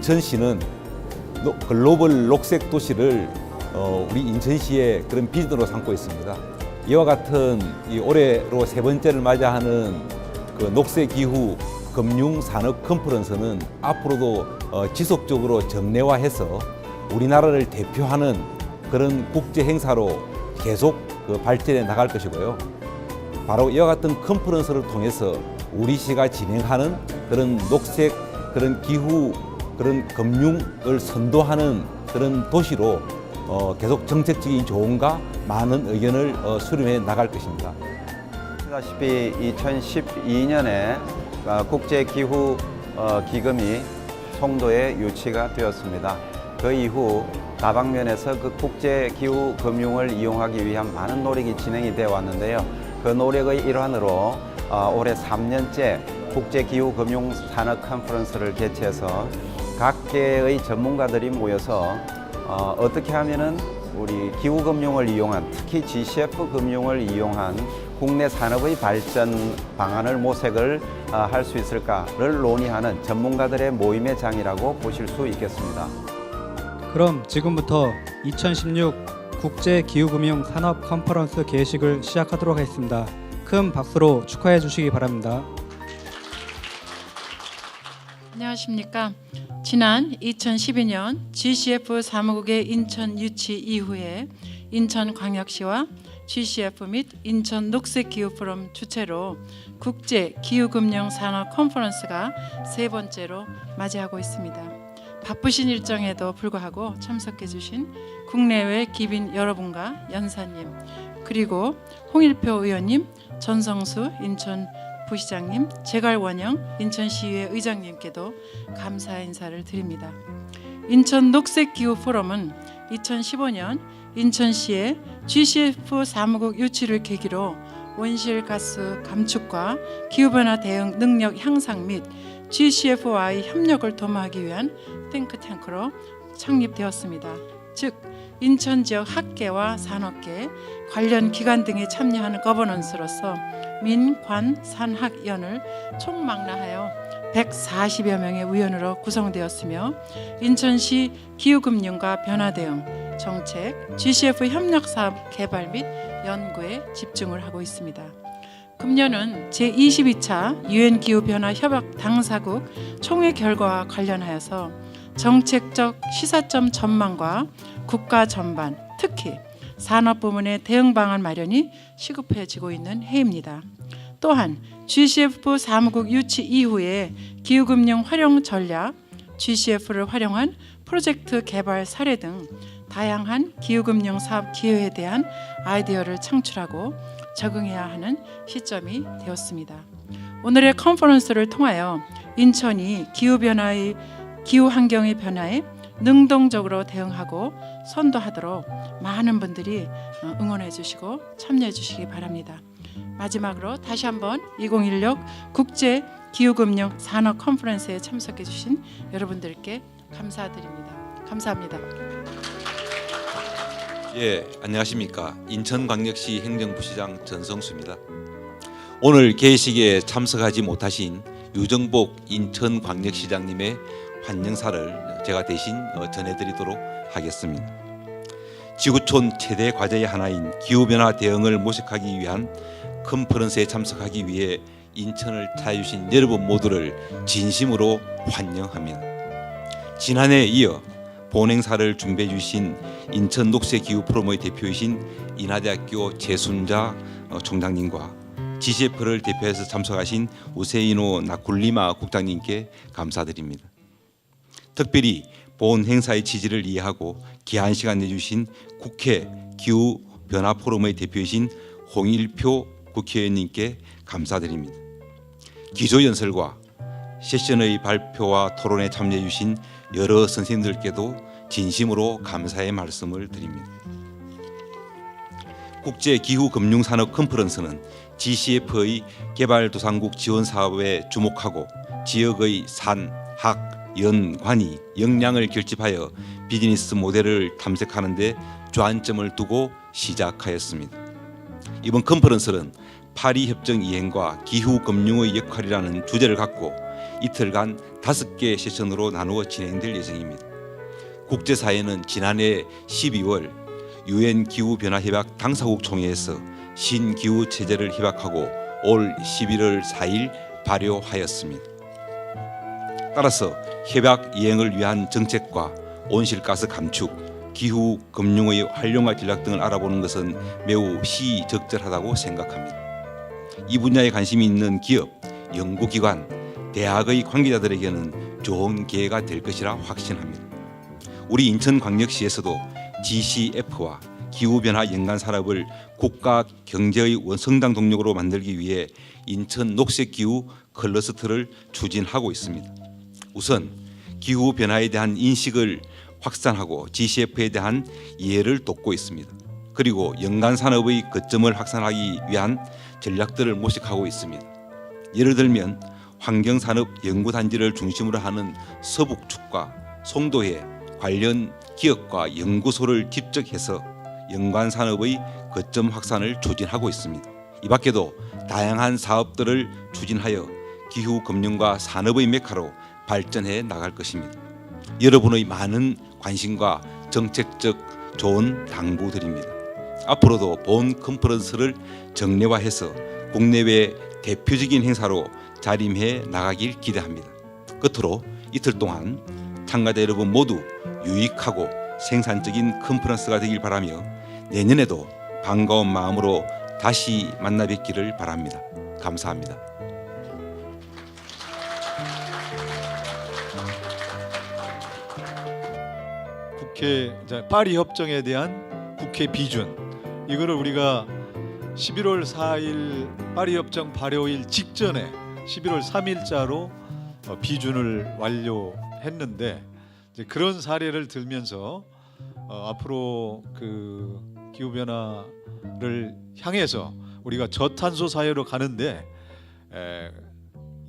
인천시는 글로벌 녹색 도시를 우리 인천시의 그런 비전으로 삼고 있습니다. 이와 같은 올해로 세 번째를 맞이하는 그 녹색 기후 금융 산업 컨퍼런스는 앞으로도 지속적으로 정례화해서 우리나라를 대표하는 그런 국제 행사로 계속 발전해 나갈 것이고요. 바로 이와 같은 컨퍼런스를 통해서 우리 시가 진행하는 그런 녹색 그런 기후 그런 금융을 선도하는 그런 도시로 계속 정책적인 조언과 많은 의견을 수렴해 나갈 것입니다. 아시다시피 2012년에 국제기후 기금이 송도에 유치가 되었습니다. 그 이후 다방면에서 그 국제기후 금융을 이용하기 위한 많은 노력이 진행이 되어 왔는데요. 그 노력의 일환으로 올해 3년째 국제기후금융산업 컨퍼런스를 개최해서 각계의 전문가들이 모여서 어떻게 하면은 우리 기후금융을 이용한, 특히 GCF 금융을 이용한 국내 산업의 발전 방안을 모색을 할 수 있을까를 논의하는 전문가들의 모임의 장이라고 보실 수 있겠습니다. 그럼 지금부터 2016 국제기후금융 산업 컨퍼런스 개식을 시작하도록 하겠습니다. 큰 박수로 축하해 주시기 바랍니다. 안녕하십니까. 지난 2012년 GCF 사무국의 인천 유치 이후에 인천광역시와 GCF 및 인천 녹색기후 포럼 주최로 국제기후금융산업 컨퍼런스가 세 번째로 맞이하고 있습니다. 바쁘신 일정에도 불구하고 참석해 주신 국내외 기빈 여러분과 연사님, 그리고 홍일표 의원님, 전성수 인천 부시장님, 제갈원영 인천시의회 의장님께도 감사 인사를 드립니다. 인천 녹색기후 포럼은 2015년 인천시의 GCF 사무국 유치를 계기로 온실가스 감축과 기후변화 대응 능력 향상 및 GCF와의 협력을 도모하기 위한 탱크탱크로 창립되었습니다. 즉 인천 지역 학계와 산업계, 관련 기관 등이 참여하는 거버넌스로서 민, 관, 산, 학, 연을 총망라하여 140여 명의 위원으로 구성되었으며 인천시 기후금융과 변화대응, 정책, GCF 협력사업 개발 및 연구에 집중을 하고 있습니다. 금년은 제22차 UN 기후변화 협약 당사국 총회 결과와 관련하여서 정책적 시사점 전망과 국가 전반, 특히 산업 부문의 대응 방안 마련이 시급해지고 있는 해입니다. 또한 GCF 사무국 유치 이후에 기후금융 활용 전략, GCF를 활용한 프로젝트 개발 사례 등 다양한 기후금융 사업 기회에 대한 아이디어를 창출하고 적응해야 하는 시점이 되었습니다. 오늘의 컨퍼런스를 통하여 인천이 기후 환경의 변화에 능동적으로 대응하고 선도하도록 많은 분들이 응원해 주시고 참여해 주시기 바랍니다. 마지막으로 다시 한번 2016 국제 기후금융 산업 컨퍼런스에 참석해 주신 여러분들께 감사드립니다. 감사합니다. 예, 안녕하십니까. 인천광역시 행정부시장 전성수입니다. 오늘 개식에 참석하지 못하신 유정복 인천광역시장님의 환영사를 제가 대신 전해드리도록 하겠습니다. 지구촌 최대 과제의 하나인 기후변화 대응을 모색하기 위한 컨퍼런스에 참석하기 위해 인천을 찾아주신 여러분 모두를 진심으로 환영합니다. 지난해에 이어 본행사를 준비해 주신 인천 녹색기후 포럼의 대표이신 인하대학교 재순자 총장님과 GCF를 대표해서 참석하신 우세이노 나쿨리마 국장님께 감사드립니다. 특별히 본 행사의 취지를 이해하고 귀한 시간 내주신 국회 기후변화 포럼의 대표이신 홍일표 국회의원님께 감사드립니다. 기조연설과 세션의 발표와 토론에 참여해 주신 여러 선생님들께도 진심으로 감사의 말씀을 드립니다. 국제기후금융산업 컨퍼런스는 GCF의 개발도상국 지원 사업에 주목하고 지역의 산, 학, 연, 관이 역량을 결집하여 비즈니스 모델을 탐색하는 데 주안점을 두고 시작하였습니다. 이번 컨퍼런스는 파리 협정 이행과 기후 금융의 역할이라는 주제를 갖고 이틀간 5개 세션으로 나누어 진행될 예정입니다. 국제사회는 지난해 12월 유엔 기후변화협약 당사국 총회에서 신기후 체제를 협약하고 올 11월 4일 발효하였습니다. 따라서 협약 이행을 위한 정책과 온실가스 감축, 기후 금융의 활용화 전략 등을 알아보는 것은 매우 시적절하다고 생각합니다. 이 분야에 관심이 있는 기업, 연구기관, 대학의 관계자들에게는 좋은 기회가 될 것이라 확신합니다. 우리 인천광역시에서도 GCF와 기후변화 연간 산업을 국가 경제의 원성장 동력으로 만들기 위해 인천 녹색기후 클러스터를 추진하고 있습니다. 우선 기후변화에 대한 인식을 확산하고 GCF에 대한 이해를 돕고 있습니다. 그리고 연간 산업의 거점을 확산하기 위한 전략들을 모색하고 있습니다. 예를 들면 환경산업연구단지를 중심으로 하는 서북축과 송도에 관련 기업과 연구소를 집적해서 연관 산업의 거점 확산을 추진하고 있습니다. 이 밖에도 다양한 사업들을 추진하여 기후 금융과 산업의 메카로 발전해 나갈 것입니다. 여러분의 많은 관심과 정책적 조언 당부드립니다. 앞으로도 본 컨퍼런스를 정례화해서 국내외 대표적인 행사로 자림해 나가길 기대합니다. 끝으로 이틀 동안 참가자 여러분 모두 유익하고 생산적인 컨퍼런스가 되길 바라며 내년에도 반가운 마음으로 다시 만나 뵙기를 바랍니다. 감사합니다. 국회 파리 협정에 대한 국회 비준, 이거를 우리가 11월 4일 파리 협정 발효일 직전에 11월 3일자로 비준을 완료했는데, 이제 그런 사례를 들면서 앞으로 그 기후 변화를 향해서 우리가 저탄소 사회로 가는데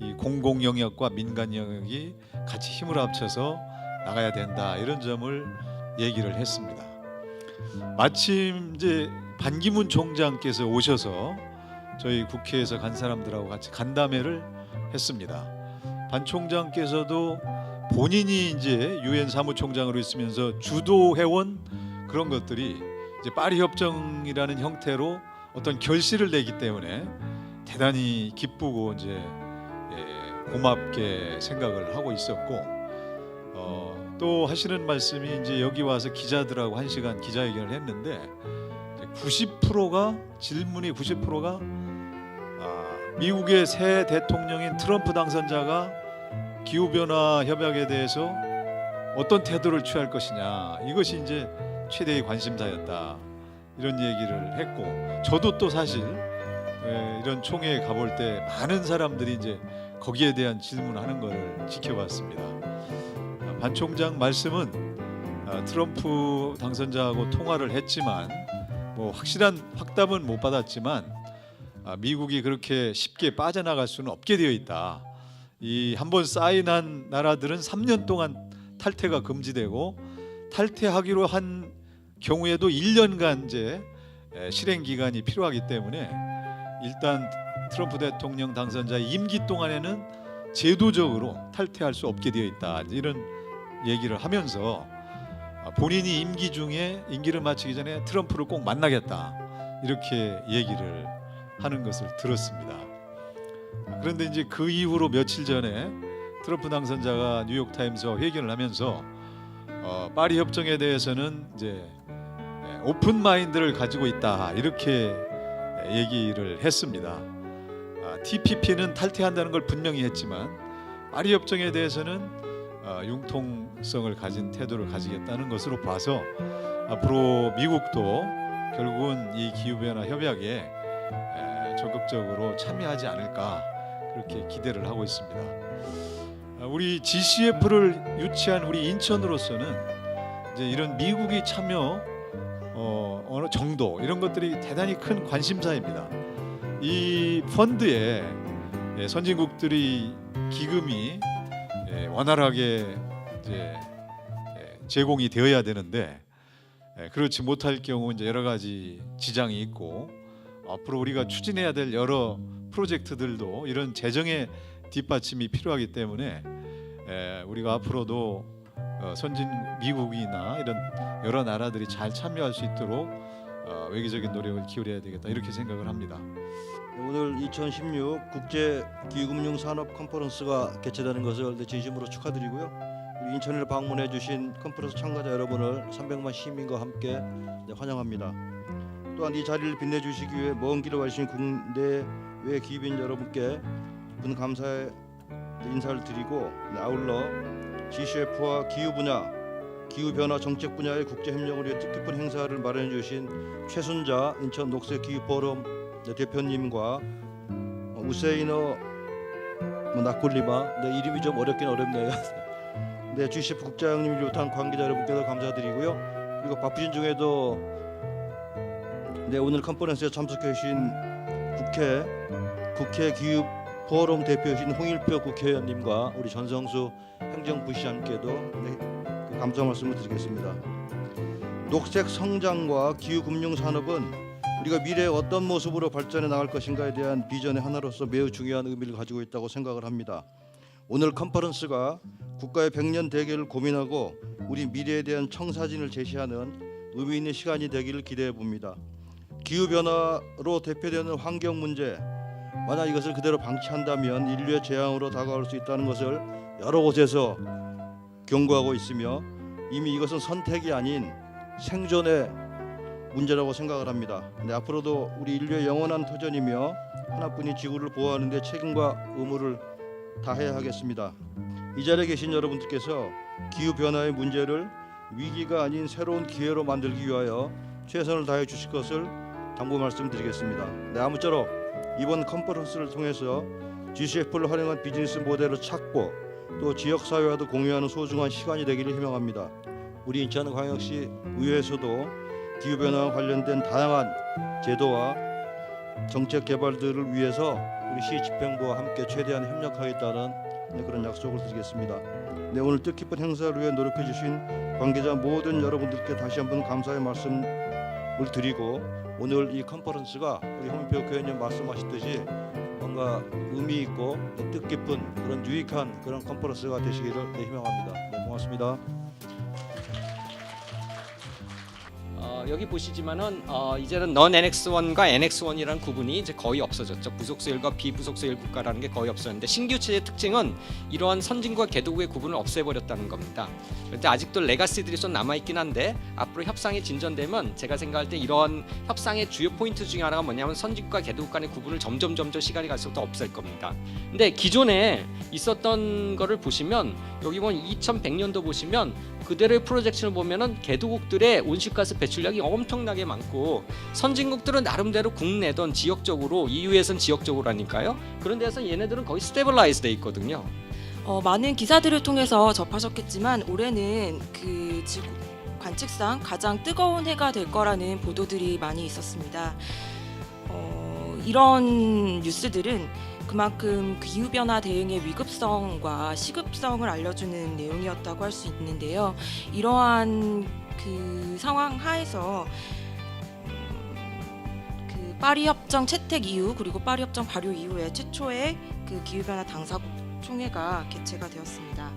이 공공 영역과 민간 영역이 같이 힘을 합쳐서 나가야 된다, 이런 점을 얘기를 했습니다. 마침 이제 반기문 총장께서 오셔서 저희 국회에서 간 사람들하고 같이 간담회를 했습니다. 반 총장께서도 본인이 이제 유엔 사무총장으로 있으면서 주도해온 그런 것들이 이제 파리 협정이라는 형태로 어떤 결실을 내기 때문에 대단히 기쁘고 이제 고맙게 생각을 하고 있었고, 또 하시는 말씀이 이제 여기 와서 기자들하고 1시간 기자회견을 했는데 90%가 질문이 90%가 미국의 새 대통령인 트럼프 당선자가 기후변화 협약에 대해서 어떤 태도를 취할 것이냐, 이것이 이제 최대의 관심사였다, 이런 얘기를 했고, 저도 또 사실 이런 총회에 가볼 때 많은 사람들이 이제 거기에 대한 질문하는 것을 지켜봤습니다. 반 총장 말씀은 트럼프 당선자하고 통화를 했지만 뭐 확실한 확답은 못 받았지만 미국이 그렇게 쉽게 빠져나갈 수는 없게 되어 있다. 이 한번 사인한 나라들은 3년 동안 탈퇴가 금지되고, 탈퇴하기로 한 경우에도 1년간 이제 실행 기간이 필요하기 때문에 일단 트럼프 대통령 당선자 임기 동안에는 제도적으로 탈퇴할 수 없게 되어 있다, 이런 얘기를 하면서 본인이 임기 중에 임기를 마치기 전에 트럼프를 꼭 만나겠다, 이렇게 얘기를 하는 것을 들었습니다. 그런데 이제 그 이후로 며칠 전에 트럼프 당선자가 뉴욕타임스와 회견을 하면서 파리 협정에 대해서는 이제 오픈 마인드를 가지고 있다, 이렇게 얘기를 했습니다. TPP는 탈퇴한다는 걸 분명히 했지만 파리 협정에 대해서는 융통성을 가진 태도를 가지겠다는 것으로 봐서 앞으로 미국도 결국은 이 기후변화 협약에 적극적으로 참여하지 않을까, 그렇게 기대를 하고 있습니다. 우리 GCF를 유치한 우리 인천으로서는 이제 이런 미국이 참여 어느 정도, 이런 것들이 대단히 큰 관심사입니다. 이 펀드에 선진국들이 기금이 원활하게 이제 제공이 되어야 되는데, 그렇지 못할 경우 이제 여러 가지 지장이 있고, 앞으로 우리가 추진해야 될 여러 프로젝트들도 이런 재정의 뒷받침이 필요하기 때문에 우리가 앞으로도 선진 미국이나 이런 여러 나라들이 잘 참여할 수 있도록 외교적인 노력을 기울여야 되겠다 이렇게 생각을 합니다. 오늘 2016 국제 기후금융 산업 컨퍼런스가 개최되는 것을 진심으로 축하드리고요. 우리 인천을 방문해 주신 컨퍼런스 참가자 여러분을 300만 시민과 함께 환영합니다. 또한 이 자리를 빛내주시기 위해 먼 길을 와주신 국내외 기업인 여러분께 깊은 감사의 인사를 드리고 아울러 GCF와 기후 분야, 기후 변화 정책 분야의 국제 협력을 위해 뜻깊은 행사를 마련해 주신 최순자 인천 녹색 기후 포럼 대표님과 우세이너 나콜리마 이름이 좀 어렵긴 어렵네요. 네, GCF 국장님을 비롯한 관계자 여러분께도 감사드리고요. 그리고 바쁘신 중에도 오늘 컨퍼런스에 참석해 주신 국회 기후 포럼 대표이신 홍일표 국회의원님과 우리 전성수 행정부시장님께도 감사 말씀을 드리겠습니다. 녹색 성장과 기후 금융 산업은 우리가 미래에 어떤 모습으로 발전해 나갈 것인가에 대한 비전의 하나로서 매우 중요한 의미를 가지고 있다고 생각을 합니다. 오늘 컨퍼런스가 국가의 100년 대계를 고민하고 우리 미래에 대한 청사진을 제시하는 의미 있는 시간이 되기를 기대해 봅니다. 기후 변화로 대표되는 환경 문제, 만약 이것을 그대로 방치한다면 인류의 재앙으로 다가올 수 있다는 것을 여러 곳에서 경고하고 있으며 이미 이것은 선택이 아닌 생존의 문제라고 생각을 합니다. 앞으로도 우리 인류의 영원한 터전이며 하나뿐인 지구를 보호하는 데 책임과 의무를 다해야 하겠습니다. 이 자리에 계신 여러분들께서 기후 변화의 문제를 위기가 아닌 새로운 기회로 만들기 위하여 최선을 다해 주실 것을 당부 말씀드리겠습니다. 아무쪼록 이번 컨퍼런스를 통해서 GCF를 활용한 비즈니스 모델을 찾고 또 지역사회와도 공유하는 소중한 시간이 되기를 희망합니다. 우리 인천광역시 의회에서도 기후변화와 관련된 다양한 제도와 정책 개발들을 위해서 우리 시 집행부와 함께 최대한 협력하겠다는 그런 약속을 드리겠습니다. 오늘 뜻깊은 행사를 위해 노력해 주신 관계자 모든 여러분들께 다시 한번 감사의 말씀을 드리고 오늘 이 컨퍼런스가 우리 홍일표 교수님 말씀하셨듯이 뭔가 의미 있고 뜻깊은 그런 유익한 그런 컨퍼런스가 되시기를 희망합니다. 고맙습니다. 여기 보시지만은 이제는 non NX1과 NX1이라는 구분이 이제 거의 없어졌죠. 부속수일과 비부속수일 국가라는 게 거의 없었는데 신규 체제의 특징은 이러한 선진국과 개도국의 구분을 없애버렸다는 겁니다. 그런데 아직도 레가시들이 좀 남아있긴 한데 앞으로 협상이 진전되면 제가 생각할 때 이러한 협상의 주요 포인트 중에 하나가 뭐냐면 선진국과 개도국 간의 구분을 점점 시간이 갈수록 더 없앨 겁니다. 근데 기존에 있었던 거를 보시면 여기 보면 2100년도 보시면 그대로의 프로젝션을 보면은 개도국들의 온실가스 배출량이 엄청나게 많고 선진국들은 나름대로 국내든 지역적으로 EU에서는 지역적으로 하니까요. 그런 데서 얘네들은 거의 스테빌라이즈 돼 있거든요. 많은 기사들을 통해서 접하셨겠지만 올해는 그 지구 관측상 가장 뜨거운 해가 될 거라는 보도들이 많이 있었습니다. 이런 뉴스들은 그만큼 기후변화 대응의 위급성과 시급성을 알려주는 내용이었다고 할 수 있는데요. 이러한 그 상황 하에서 그 파리 협정 채택 이후 그리고 파리 협정 발효 이후에 최초의 그 기후변화 당사국 총회가 개최가 되었습니다.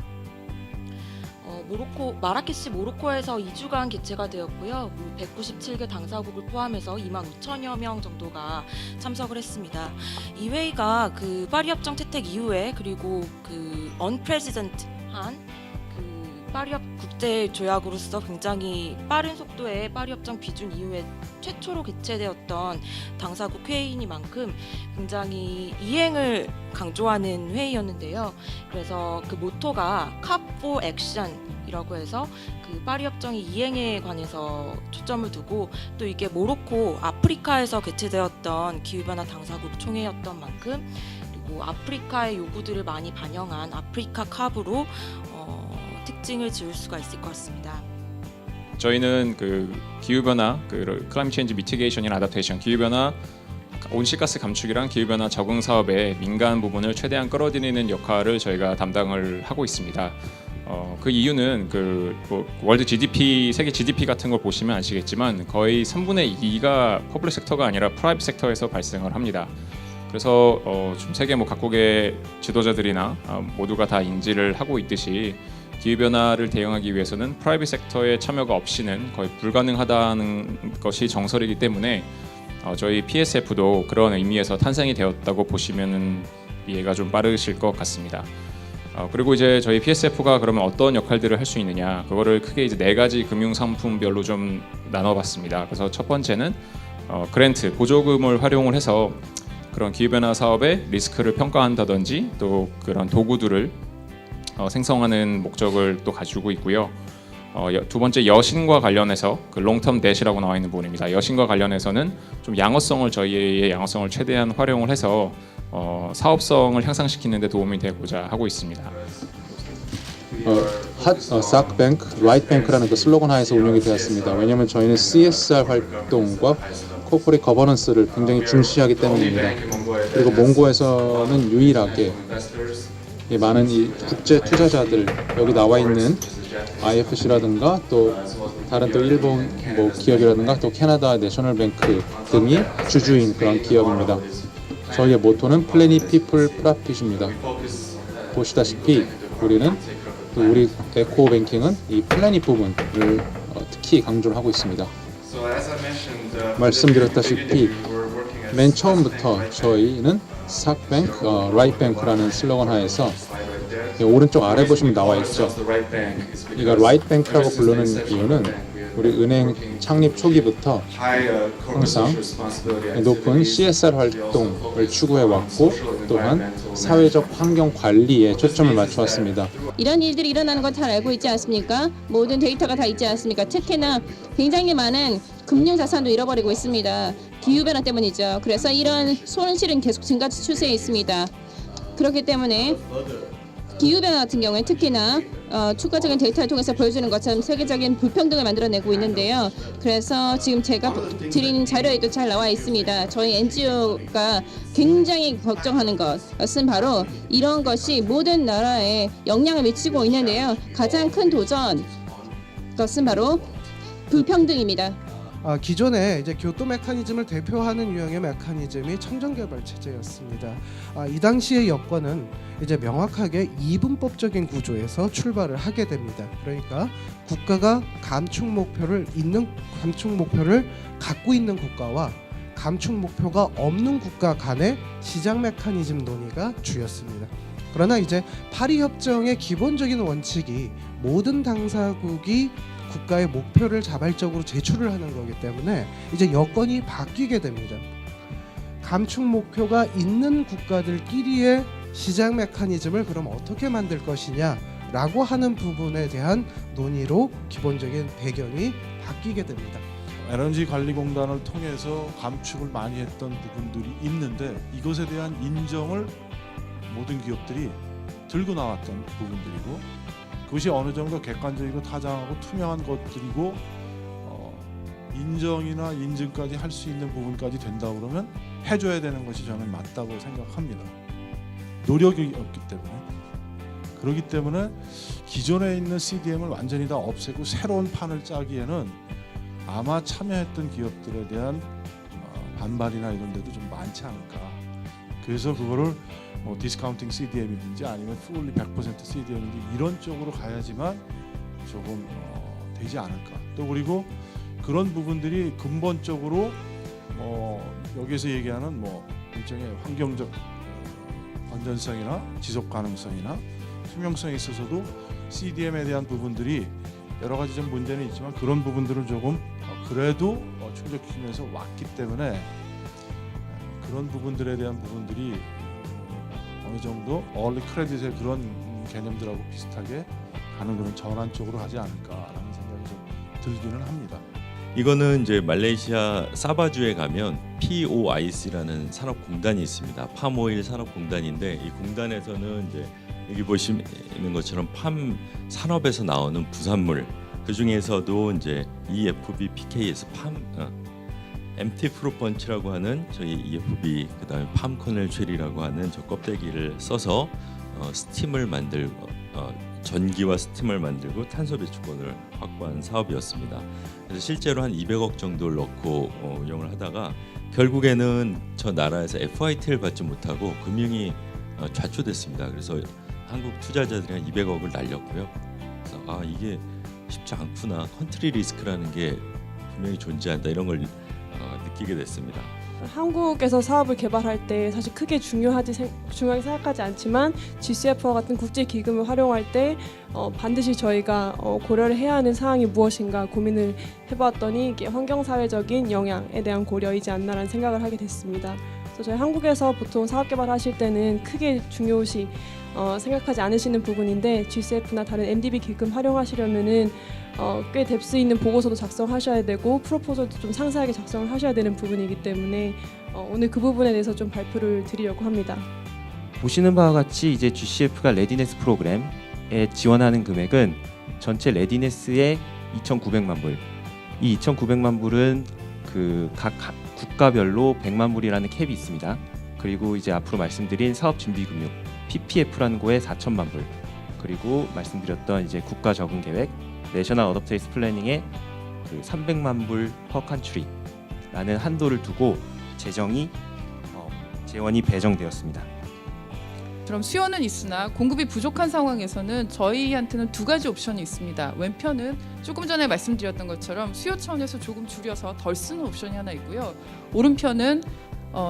마라케시 모로코에서 2주간 개최가 되었고요. 197개 당사국을 포함해서 25,000여 명 정도가 참석을 했습니다. 이 회의가 그 파리 협정 채택 이후에 그리고 그 unprecedented한 그 파리 국제 조약으로서 굉장히 빠른 속도의 파리 협정 비준 이후에 최초로 개최되었던 당사국 회의이니만큼 굉장히 이행을 강조하는 회의였는데요. 그래서 그 모토가 COP for Action이라고 해서 그 파리 협정의 이행에 관해서 초점을 두고 또 이게 모로코 아프리카에서 개최되었던 기후변화 당사국 총회였던 만큼 그리고 아프리카의 요구들을 많이 반영한 아프리카 컵으로 특징을 지을 수가 있을 것 같습니다. 저희는 그 기후변화, 그 클라이밋 체인지 미티게이션이나 아답테이션, 기후변화 온실가스 감축이랑 기후변화 적응 사업의 민간 부분을 최대한 끌어들이는 역할을 저희가 담당을 하고 있습니다. 그 이유는 월드 GDP, 세계 GDP 같은 걸 보시면 아시겠지만 거의 3분의 2가 퍼블릭 섹터가 아니라 프라이빗 섹터에서 발생을 합니다. 그래서 좀 세계 뭐 각국의 지도자들이나 모두가 다 인지를 하고 있듯이 기후 변화를 대응하기 위해서는 프라이빗 섹터의 참여가 없이는 거의 불가능하다는 것이 정설이기 때문에 저희 PSF도 그런 의미에서 탄생이 되었다고 보시면은 이해가 좀 빠르실 것 같습니다. 그리고 이제 저희 PSF가 그러면 어떤 역할들을 할 수 있느냐, 그거를 크게 이제 4가지 금융 상품별로 좀 나눠봤습니다. 그래서 첫 번째는 그랜트 보조금을 활용을 해서 그런 기후 변화 사업의 리스크를 평가한다든지 또 그런 도구들을 생성하는 목적을 또 가지고 있고요. 두 번째 여신과 관련해서 그 롱텀 뎃이라고 나와 있는 부분입니다. 여신과 관련해서는 좀 양어성을 저희의 양어성을 최대한 활용을 해서 사업성을 향상시키는 데 도움이 되고자 하고 있습니다. 싹뱅크, 라이트뱅크라는 그 슬로건 하에서 운영이 되었습니다. 왜냐하면 저희는 CSR 활동과 코퍼레이트 거버넌스를 굉장히 중시하기 때문입니다. 그리고 몽고에서는 유일하게 많은 이 국제 투자자들, 여기 나와 있는 IFC라든가 또 다른 또 일본 뭐 기업이라든가 또 캐나다 내셔널뱅크 등이 주주인 그런 기업입니다. 저희의 모토는 플래닛 피플 프라핏입니다. 보시다시피 우리는 또 우리 에코뱅킹은 이 플래닛 부분을 특히 강조를 하고 있습니다. 말씀드렸다시피 맨 처음부터 저희는 싹뱅크, 라이트뱅크라는 슬로건 하에서 오른쪽 아래 보시면 나와 있죠. 그러니까 라이트뱅크라고 부르는 이유는 우리 은행 창립 초기부터 항상 높은 CSR 활동을 추구해 왔고 또한 사회적 환경 관리에 초점을 맞춰 왔습니다. 이런 일들이 일어나는 걸 잘 알고 있지 않습니까? 모든 데이터가 다 있지 않습니까? 특히나 굉장히 많은 금융 자산도 잃어버리고 있습니다. 기후변화 때문이죠. 그래서 이런 손실은 계속 증가 추세에 있습니다. 그렇기 때문에 기후변화 같은 경우에 특히나 추가적인 데이터를 통해서 보여주는 것처럼 세계적인 불평등을 만들어내고 있는데요. 그래서 지금 제가 드린 자료에도 잘 나와 있습니다. 저희 NGO가 굉장히 걱정하는 것은 바로 이런 것이 모든 나라에 영향을 미치고 있는데요. 가장 큰 도전 것은 바로 불평등입니다. 기존에 이제 교토 메커니즘을 대표하는 유형의 메커니즘이 청정개발 체제였습니다. 이 당시의 여건은 이제 명확하게 이분법적인 구조에서 출발을 하게 됩니다. 그러니까 국가가 감축 목표를 갖고 있는 국가와 감축 목표가 없는 국가 간의 시장 메커니즘 논의가 주였습니다. 그러나 이제 파리 협정의 기본적인 원칙이 모든 당사국이 국가의 목표를 자발적으로 제출을 하는 거기 때문에 이제 여건이 바뀌게 됩니다. 감축 목표가 있는 국가들끼리의 시장 메커니즘을 그럼 어떻게 만들 것이냐라고 하는 부분에 대한 논의로 기본적인 배경이 바뀌게 됩니다. 에너지관리공단을 통해서 감축을 많이 했던 부분들이 있는데 이것에 대한 인정을 모든 기업들이 들고 나왔던 부분들이고 그것이 어느 정도 객관적이고 타당하고 투명한 것들이고 인정이나 인증까지 할 수 있는 부분까지 된다 그러면 해줘야 되는 것이 저는 맞다고 생각합니다. 노력이 없기 때문에. 그렇기 때문에 기존에 있는 CDM을 완전히 다 없애고 새로운 판을 짜기에는 아마 참여했던 기업들에 대한 반발이나 이런 데도 좀 많지 않을까. 그래서 그거를 디스카운팅 CDM이든지 아니면 풀리 100% CDM인지 이런 쪽으로 가야지만 조금 되지 않을까. 또 그리고 그런 부분들이 근본적으로 여기서 얘기하는 일종의 환경적 건전성이나 지속 가능성이나 투명성에 있어서도 CDM에 대한 부분들이 여러 가지 좀 문제는 있지만 그런 부분들을 조금 그래도 충족시키면서 왔기 때문에 그런 부분들에 대한 부분들이 어느 정도 얼리 크레딧의 그런 개념들하고 비슷하게 가는 그런 전환 쪽으로 가지 않을까라는 생각이 좀 들기는 합니다. 이거는 이제 말레이시아 사바주에 가면 POIC라는 산업공단이 있습니다. 팜오일 산업공단인데 이 공단에서는 이제 여기 보시는 것처럼 팜 산업에서 나오는 부산물 그 중에서도 이제 EFB PK에서 MT 프로 펀치라고 하는 저희 EFB 그다음에 팜 커넬 쉘이라고 하는 저 껍데기를 써서 스팀을 만들고 전기와 스팀을 만들고 탄소 배출권을 확보한 사업이었습니다. 그래서 실제로 한 200억 정도를 넣고 운영을 하다가 결국에는 저 나라에서 FIT를 받지 못하고 금융이 좌초됐습니다. 그래서 한국 투자자들이 한 200억을 날렸고요. 그래서 이게 쉽지 않구나. 컨트리 리스크라는 게 분명히 존재한다. 이런 걸 느끼게 됐습니다. 한국에서 사업을 개발할 때 사실 크게 중요하게 생각하지 않지만 GCF와 같은 국제 기금을 활용할 때 반드시 저희가 고려를 해야 하는 사항이 무엇인가 고민을 해봤더니 이게 환경사회적인 영향에 대한 고려이지 않나라는 생각을 하게 됐습니다. 그래서 저희 한국에서 보통 사업 개발하실 때는 크게 중요시 생각하지 않으시는 부분인데 GCF나 다른 MDB 기금 활용하시려면은 꽤 뎁스 있는 보고서도 작성하셔야 되고 프로포절도 좀 상세하게 작성을 하셔야 되는 부분이기 때문에 오늘 그 부분에 대해서 좀 발표를 드리려고 합니다. 보시는 바와 같이 이제 GCF가 레디네스 프로그램에 지원하는 금액은 전체 레디네스의 2,900만 불. 이 2,900만 불은 그 각 국가별로 100만 불이라는 캡이 있습니다. 그리고 이제 앞으로 말씀드린 사업준비금융 PPF라는 거에 4천만 불. 그리고 말씀드렸던 이제 국가 적응 계획 내셔널 어댑테이스 플래닝에 그 300만 불 퍼 컨트리라는 한도를 두고 재원이 배정되었습니다. 그럼 수요는 있으나 공급이 부족한 상황에서는 저희한테는 두 가지 옵션이 있습니다. 왼편은 조금 전에 말씀드렸던 것처럼 수요 차원에서 조금 줄여서 덜 쓰는 옵션이 하나 있고요. 오른편은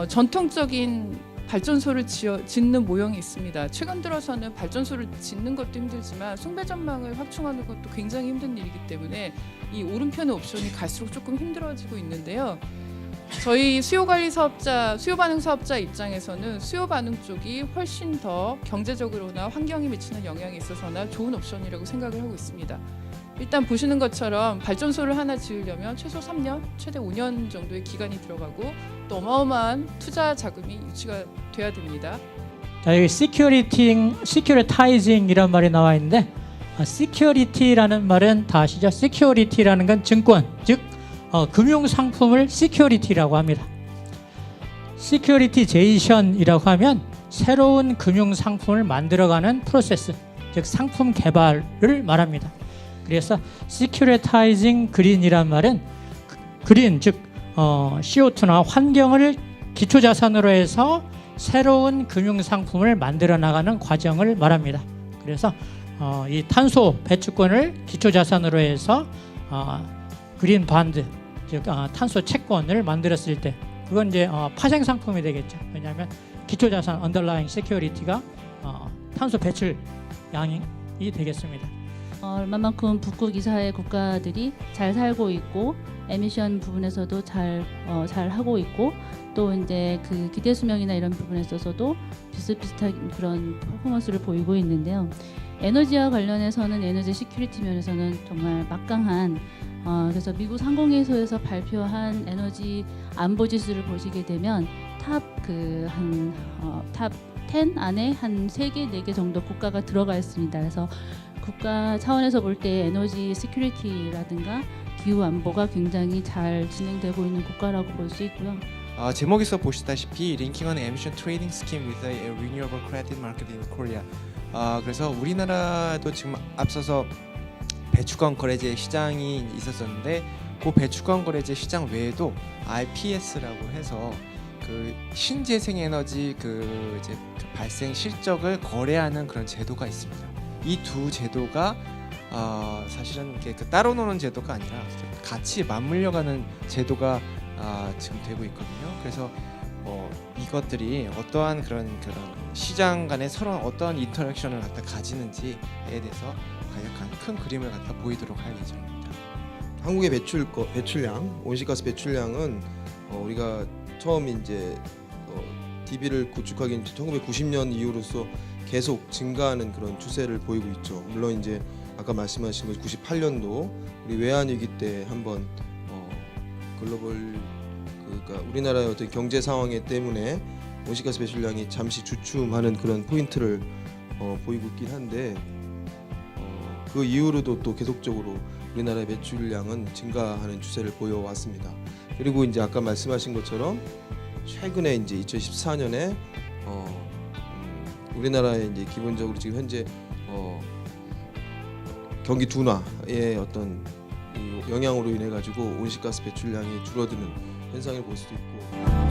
전통적인 발전소를 짓는 모형이 있습니다. 최근 들어서는 발전소를 짓는 것도 힘들지만 숭배 전망을 확충하는 것도 굉장히 힘든 일이기 때문에 이 오른편의 옵션이 갈수록 조금 힘들어지고 있는데요. 저희 수요 반응 사업자 입장에서는 수요 반응 쪽이 훨씬 더 경제적으로나 환경에 미치는 영향에 있어서나 좋은 옵션이라고 생각을 하고 있습니다. 일단 보시는 것처럼 발전소를 하나 지으려면 최소 3년, 최대 5년 정도의 기간이 들어가고 또 어마어마한 투자 자금이 유치가 돼야 됩니다. 자, 여기 시큐리타이징이란 말이 나와 있는데 시큐리티라는 말은 다 아시죠? 시큐리티라는 건 증권, 즉 금융 상품을 시큐리티라고 합니다. 시큐리티제이션이라고 하면 새로운 금융 상품을 만들어가는 프로세스, 즉 상품 개발을 말합니다. 그래서 시큐리타이징 그린이란 말은 그린, 즉 CO2나 환경을 기초자산으로 해서 새로운 금융 상품을 만들어 나가는 과정을 말합니다. 그래서 이 탄소 배출권을 기초자산으로 해서 그린 반드, 즉 탄소 채권을 만들었을 때 그건 이제 파생 상품이 되겠죠. 왜냐하면 기초자산 언더라잉 세큐리티가 탄소 배출 양이 되겠습니다. 얼마만큼 북극 이사의 국가들이 잘 살고 있고 에미션 부분에서도 잘 하고 있고 또 이제 그 기대 수명이나 이런 부분에 있어서도 비슷비슷한 그런 퍼포먼스를 보이고 있는데요. 에너지와 관련해서는 에너지 시큐리티 면에서는 정말 막강한 그래서 미국 상공회의소에서 발표한 에너지 안보 지수를 보시게 되면 탑 10 안에 한 3개, 4개 정도 국가가 들어가 있습니다. 그래서 국가 차원에서 볼 때 에너지 시큐리티라든가 기후 안보가 굉장히 잘 진행되고 있는 국가라고 볼 수 있고요. 제목에서 보시다시피 Linking on Emission Trading Scheme with a Renewable Credit Market in Korea. 그래서 우리나라도 지금 앞서서 배출권 거래제 시장이 있었었는데 그 배출권 거래제 시장 외에도 RPS라고 해서 그 신재생 에너지 이제 발생 실적을 거래하는 그런 제도가 있습니다. 이 두 제도가 사실은 따로 노는 제도가 아니라 같이 맞물려가는 제도가 지금 되고 있거든요. 그래서 이것들이 어떠한 그런 시장 간에 서로 어떠한 인터랙션을 가지는지에 대해서 간략한 큰 그림을 보이도록 할 예정입니다. 한국의 배출량, 온실가스 배출량은 우리가 처음 이제 DB를 구축하기 1990년 이후로서 계속 증가하는 그런 추세를 보이고 있죠. 물론 이제 아까 말씀하신 것 98년도 우리 외환위기 때 한번 글로벌 그러니까 우리나라의 어떤 경제 상황 때문에 온실가스 배출량이 잠시 주춤하는 그런 포인트를 보이고 있긴 한데 그 이후로도 또 계속적으로 우리나라의 배출량은 증가하는 추세를 보여왔습니다. 그리고 이제 아까 말씀하신 것처럼 최근에 이제 2014년에 우리나라의 이제 기본적으로 지금 현재 경기 둔화의 어떤 이 영향으로 인해 가지고 온실가스 배출량이 줄어드는 현상을 볼 수도 있고.